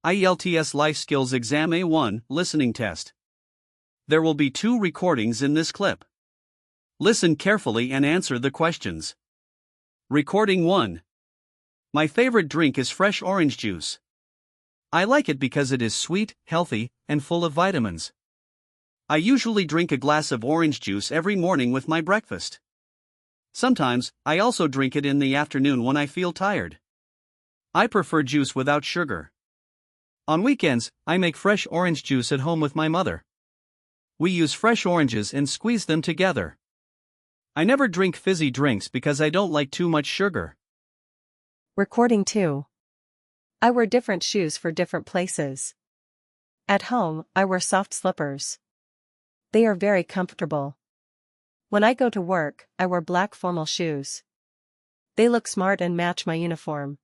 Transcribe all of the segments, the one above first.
IELTS Life Skills Exam A1 Listening Test. There will be 2 recordings in this clip. Listen carefully and answer the questions. Recording 1. My favorite drink is fresh orange juice. I like it because it is sweet, healthy, and full of vitamins. I usually drink a glass of orange juice every morning with my breakfast. Sometimes, I also drink it in the afternoon when I feel tired. I prefer juice without sugar. On weekends, I make fresh orange juice at home with my mother. We use fresh oranges and squeeze them together. I never drink fizzy drinks because I don't like too much sugar. Recording 2. I wear different shoes for different places. At home, I wear soft slippers. They are very comfortable. When I go to work, I wear black formal shoes. They look smart and match my uniform.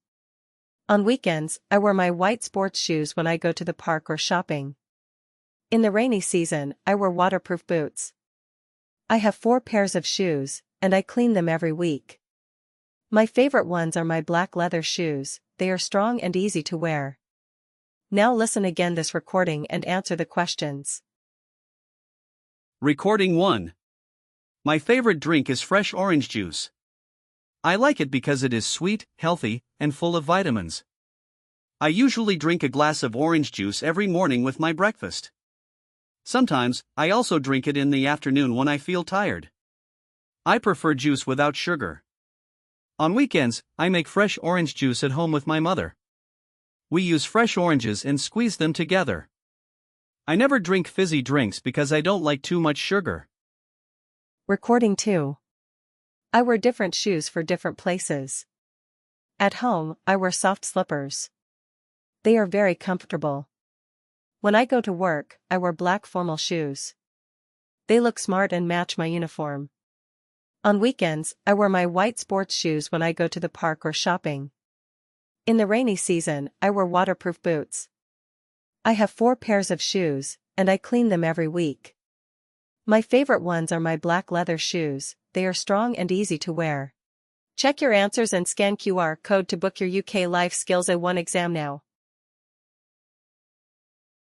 On weekends, I wear my white sports shoes when I go to the park or shopping. In the rainy season, I wear waterproof boots. I have 4 pairs of shoes, and I clean them every week. My favorite ones are my black leather shoes. They are strong and easy to wear. Now listen again this recording and answer the questions. Recording 1. My favorite drink is fresh orange juice. I like it because it is sweet, healthy, and full of vitamins. I usually drink a glass of orange juice every morning with my breakfast. Sometimes, I also drink it in the afternoon when I feel tired. I prefer juice without sugar. On weekends, I make fresh orange juice at home with my mother. We use fresh oranges and squeeze them together. I never drink fizzy drinks because I don't like too much sugar. Recording 2. I wear different shoes for different places. At home, I wear soft slippers. They are very comfortable. When I go to work, I wear black formal shoes. They look smart and match my uniform. On weekends, I wear my white sports shoes when I go to the park or shopping. In the rainy season, I wear waterproof boots. I have 4 pairs of shoes, and I clean them every week. My favorite ones are my black leather shoes. They are strong and easy to wear. Check your answers and scan QR code to book your UK Life Skills A1 exam now.